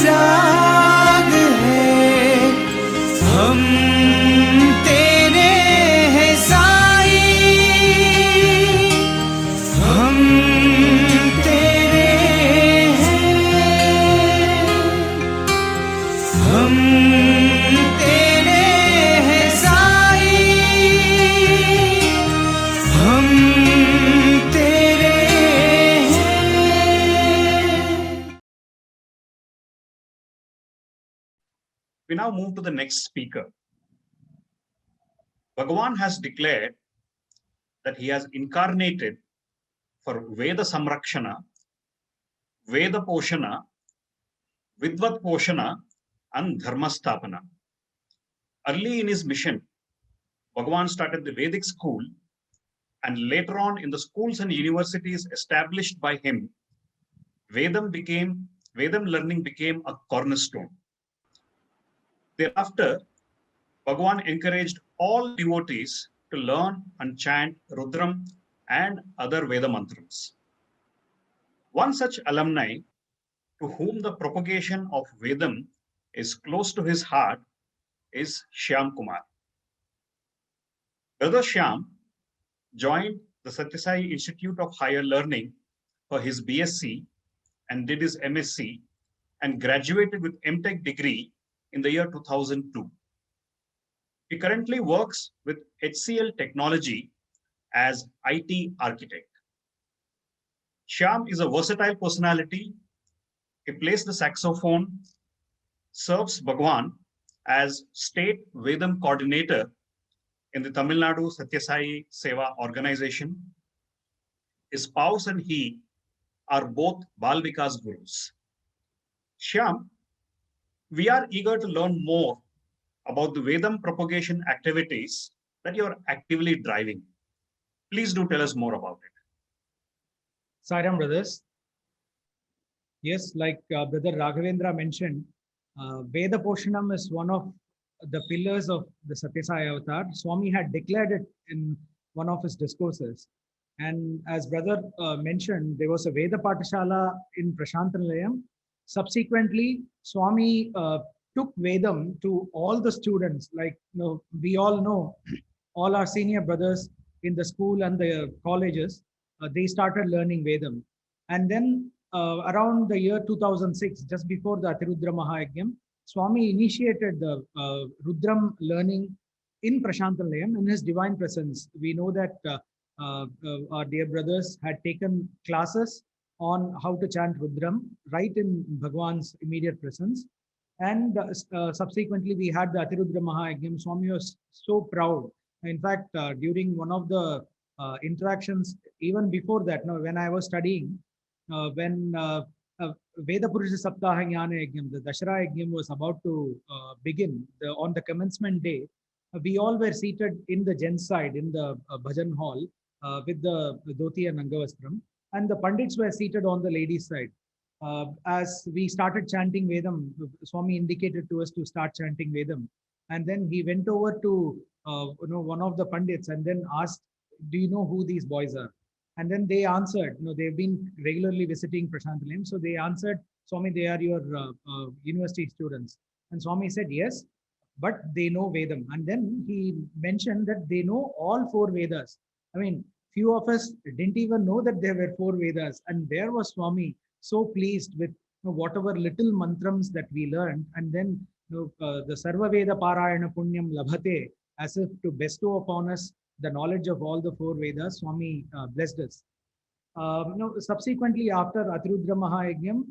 राग है, हम तेरे हैं साईं, हम तेरे हैं, हम तेरे हैं साईं, हम तेरे हैं। We now move to the next speaker. Bhagavan has declared that he has incarnated for Veda Samrakshana, Veda Poshana, Vidvat Poshana, and Dharma Stapana. Early in his mission, Bhagavan started the Vedic school, and later on in the schools and universities established by him, Vedam learning became a cornerstone. Thereafter, Bhagavan encouraged all devotees to learn and chant Rudram and other Veda mantras. One such alumni to whom the propagation of Vedam is close to his heart is Shyam Kumar. Brother Shyam joined the Satyasai Institute of Higher Learning for his BSc and did his MSc and graduated with MTech degree in the year 2002. He currently works with HCL Technology as IT architect. Shyam is a versatile personality. He plays the saxophone, serves Bhagwan as state Vedam coordinator in the Tamil Nadu Satyasai Seva organization. His spouse and he are both Bal Vikas gurus. Shyam, we are eager to learn more about the Vedam propagation activities that you are actively driving. Please do tell us more about it. Sairam brothers. Yes, like Brother Raghavendra mentioned, Veda Poshanam is one of the pillars of the Satyasai Avatar. Swami had declared it in one of his discourses. And as brother mentioned, there was a Veda Patashala in Prashantanilayam. Subsequently, Swami took Vedam to all the students. Like we all know, all our senior brothers in the school and the colleges, they started learning Vedam. And then around the year 2006, just before the Atirudra Mahayajnam, Swami initiated the Rudram learning in Prashantanilayam in his divine presence. We know that our dear brothers had taken classes on how to chant Rudram right in Bhagwan's immediate presence. And subsequently, we had the Atirudra Mahayajnam. Swami was so proud. In fact, during one of the interactions, even before that, when I was studying, when Veda Purusha Saptaha Jnana Yajnam, the Dashara Yajnam was about to begin, on the commencement day, we all were seated in the gents side in the bhajan hall with the dhoti and Angavastram, and the pandits were seated on the ladies' side. As we started chanting Vedam, Swami indicated to us to start chanting Vedam, and then he went over to one of the pandits and then asked, "Do you know who these boys are?" And then they answered, they've been regularly visiting Prashantanilayam. So they answered, "Swami, they are your university students." And Swami said, "Yes, but they know Vedam." And then he mentioned that they know all four Vedas. I mean, few of us didn't even know that there were four Vedas. And there was Swami so pleased with whatever little mantrams that we learned. And then the Sarva Veda Parayana Punyam Labhate, as if to bestow upon us the knowledge of all the four Vedas. Swami blessed us. Subsequently, after Atirudra Mahayajnam,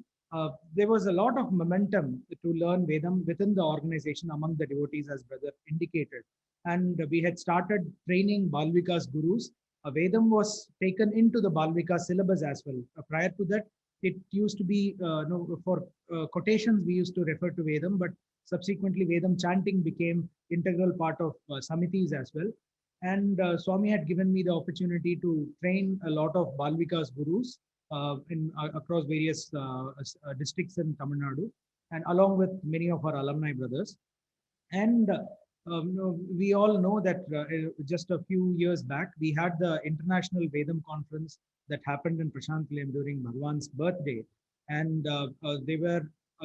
there was a lot of momentum to learn Vedam within the organization among the devotees, as brother indicated. And we had started training Bal Vikas gurus. Vedam was taken into the Bal Vikas syllabus as well. Prior to that, it used to be, for quotations, we used to refer to Vedam, but subsequently Vedam chanting became integral part of Samitis as well. And Swami had given me the opportunity to train a lot of Bal Vikas gurus across various districts in Tamil Nadu, and along with many of our alumni brothers. And we all know that just a few years back, we had the International Vedam Conference that happened in Prashantanilayam during Bhagwan's birthday. And there were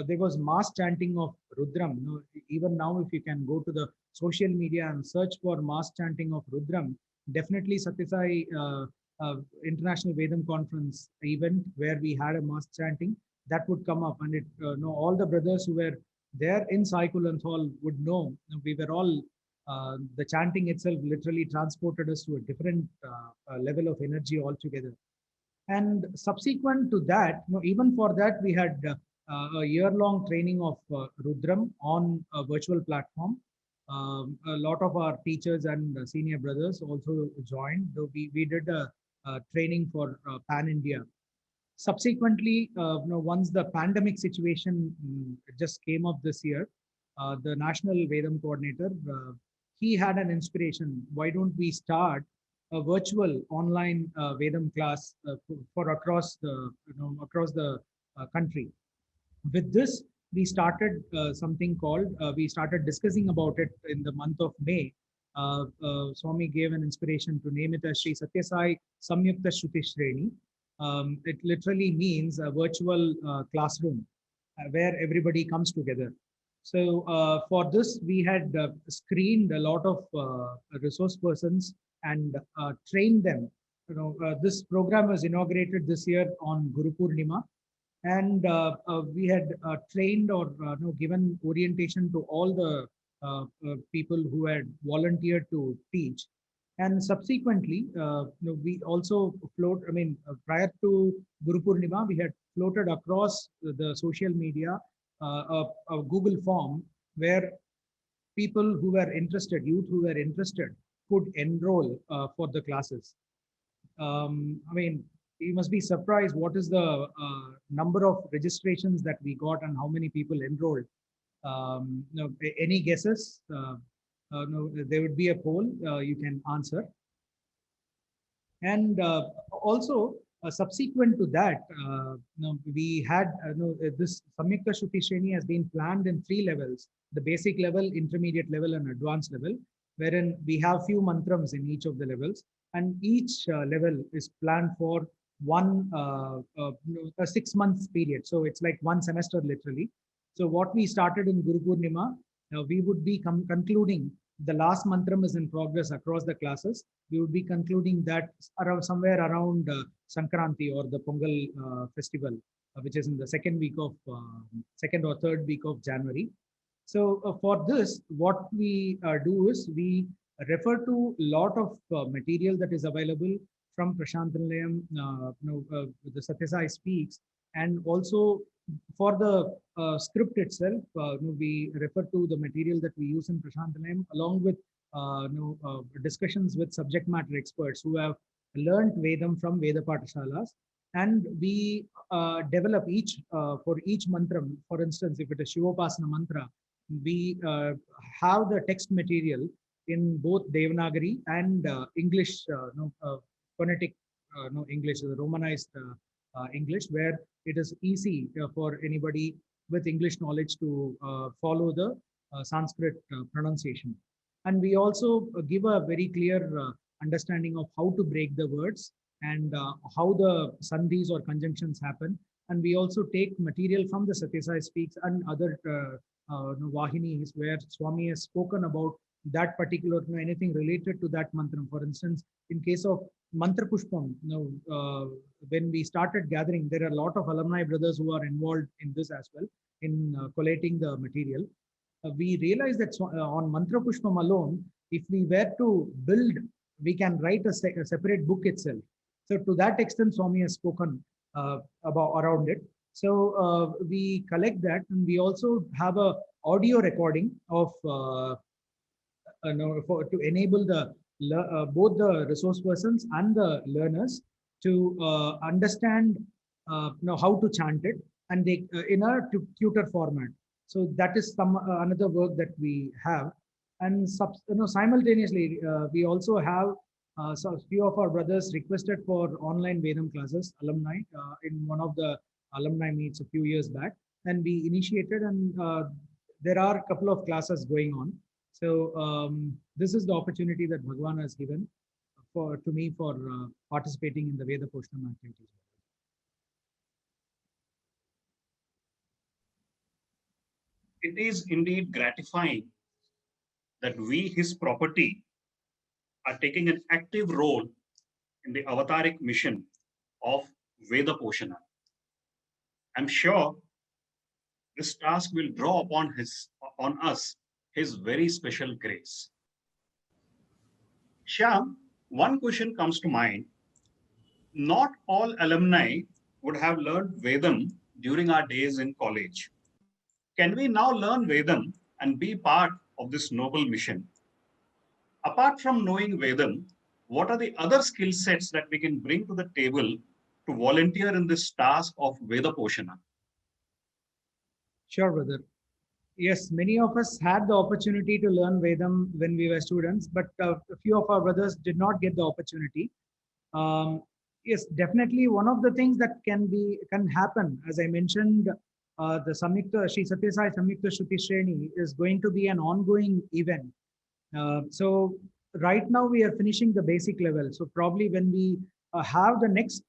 there was mass chanting of Rudram. Even now, if you can go to the social media and search for mass chanting of Rudram, definitely Satyasai International Vedam Conference event where we had a mass chanting, that would come up, and it all the brothers who were there in Sai Kulanthal would know we were all the chanting itself literally transported us to a different level of energy altogether. And subsequent to that, even for that, we had a year-long training of Rudram on a virtual platform. A lot of our teachers and senior brothers also joined. Though we did a training for Pan India. Subsequently, once the pandemic situation just came up this year, the National Vedam Coordinator, he had an inspiration. Why don't we start a virtual online Vedam class for across the country? With this, we started something called, we started discussing about it in the month of May. Swami gave an inspiration to name it as Sri Satyasai Samyukta Shruti Shreni. It literally means a virtual classroom where everybody comes together. So for this, we had screened a lot of resource persons and trained them. This program was inaugurated this year on Guru Purnima, and we had trained or given orientation to all the people who had volunteered to teach. And subsequently, we also prior to Guru Purnima, we had floated across the social media a Google form where people who were interested, youth who were interested, could enroll for the classes. You must be surprised what is the number of registrations that we got and how many people enrolled. Any guesses? No, there would be a poll you can answer. And also, subsequent to that, we had this Samyukta Shruti Shreni has been planned in 3 levels: the basic level, intermediate level, and advanced level, wherein we have few mantrams in each of the levels, and each level is planned for a 6 months period. So it's like 1 semester literally. So what we started in Guru Purnima, we would be concluding. The last mantram is in progress across the classes. We would be concluding that around somewhere around Sankranti or the Pongal festival, which is in the second or third week of January. So for this, what we do is we refer to a lot of material that is available from Prashant Nilayam, the Satyasai Speaks, and also for the script itself, we refer to the material that we use in Prashant Nilayam, along with discussions with subject matter experts who have learned Vedam from Veda Pathshalas. And we develop for each mantram. For instance, if it is Shivopasana mantra, we have the text material in both Devanagari and English, phonetic English, the Romanized English, where it is easy for anybody with English knowledge to follow the Sanskrit pronunciation. And we also give a very clear understanding of how to break the words and how the sandhis or conjunctions happen. And we also take material from the Satyasai Speaks and other Vahinis where Swami has spoken about that particular, anything related to that mantram. For instance, in case of Mantra Pushpam, when we started gathering, there are a lot of alumni brothers who are involved in this as well, in collating the material. We realized that on Mantra Pushpam alone, if we were to build, we can write a separate book itself. So to that extent, Swami has spoken around it. So we collect that, and we also have a audio recording of to enable the both the resource persons and the learners to understand how to chant it, and they in a tutor format. So that is some another work that we have. And simultaneously, we also have a few of our brothers requested for online Vedam classes, alumni, in one of the alumni meets a few years back, and we initiated, and there are a couple of classes going on. So this is the opportunity that Bhagwan has given to me for participating in the Veda Poshnam activities. It is indeed gratifying that we, his property, are taking an active role in the avataric mission of Veda Poshana. I'm sure this task will draw on us his very special grace. Shyam, one question comes to mind. Not all alumni would have learned Vedam during our days in college. Can we now learn Vedam and be part of this noble mission? Apart from knowing Vedam, what are the other skill sets that we can bring to the table to volunteer in this task of Veda Poshana? Sure, brother. Yes, many of us had the opportunity to learn Vedam when we were students, but a few of our brothers did not get the opportunity. Yes, definitely one of the things that can happen, as I mentioned, the Samyukta Shri Satya Sai Samyukta Shruti Shreni is going to be an ongoing event. So right now we are finishing the basic level. So probably when we have the next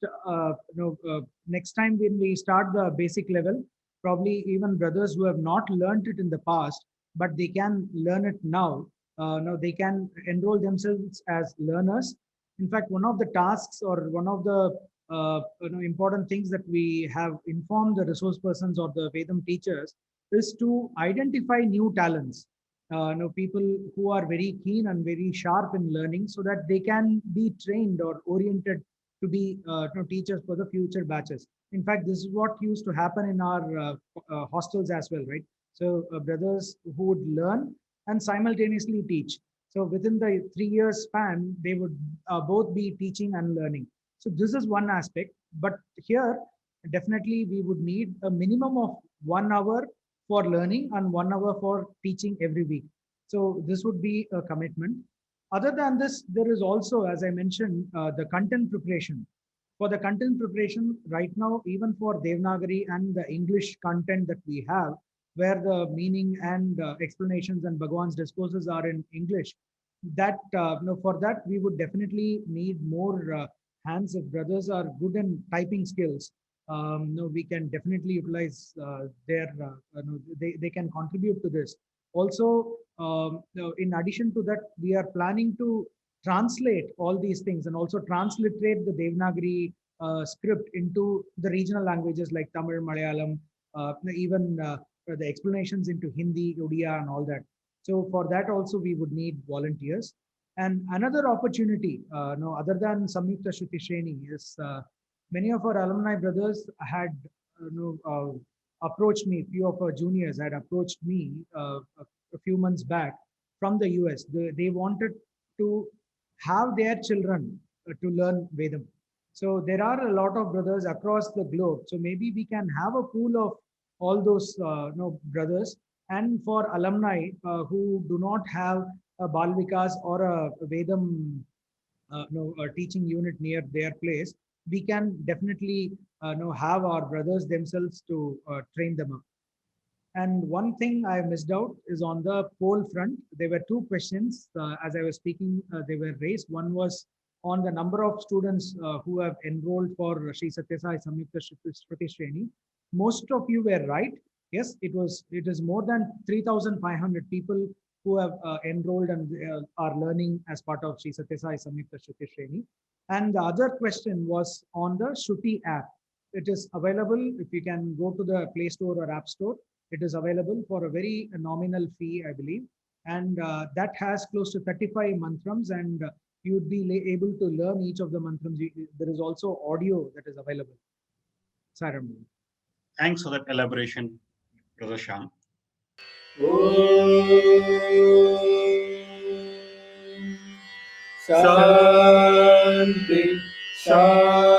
time when we start the basic level, probably even brothers who have not learned it in the past, but they can learn it now. Now they can enroll themselves as learners. In fact, one of the tasks or one of the important things that we have informed the resource persons or the Vedam teachers is to identify new talents. People who are very keen and very sharp in learning, so that they can be trained or oriented to be teachers for the future batches. In fact, this is what used to happen in our hostels as well, right? So brothers who would learn and simultaneously teach. So within the 3 years span, they would both be teaching and learning. So this is one aspect. But here, definitely we would need a minimum of 1 hour for learning and 1 hour for teaching every week. So this would be a commitment. Other than this, there is also, as I mentioned, the content preparation. For the content preparation, right now, even for Devanagari and the English content that we have, where the meaning and explanations and Bhagwan's discourses are in English, that for that we would definitely need more hands. If brothers are good in typing skills, we can definitely utilize they can contribute to this. Also, in addition to that, we are planning to translate all these things and also transliterate the Devanagari script into the regional languages like Tamil, Malayalam, even the explanations into Hindi, Odia, and all that. So for that also we would need volunteers. And another opportunity, other than Samyukta Shruti Shreni, is many of our alumni brothers had approached me. Few of our juniors had approached me a few months back from the US. They wanted to have their children to learn Vedam. So there are a lot of brothers across the globe. So maybe we can have a pool of all those brothers. And for alumni who do not have a Bal Vikas or a Vedam a teaching unit near their place, we can definitely have our brothers themselves to train them up. And one thing I missed out is on the poll front. There were two questions as I was speaking, they were raised. One was on the number of students who have enrolled for Shri Satya Sai Samyukta Shruti Shreni. Most of you were right. Yes, it is more than 3,500 people who have enrolled and are learning as part of Shri Satya Sai Samyukta Shruti Shreni. And the other question was on the Shruti app. It is available. If you can go to the Play Store or App Store, it is available for a very nominal fee, I believe. And that has close to 35 mantrams, and you would be able to learn each of the mantrams. There is also audio that is available. Saram. Thanks for that elaboration, Brother Shyam. Shanti, Shanti.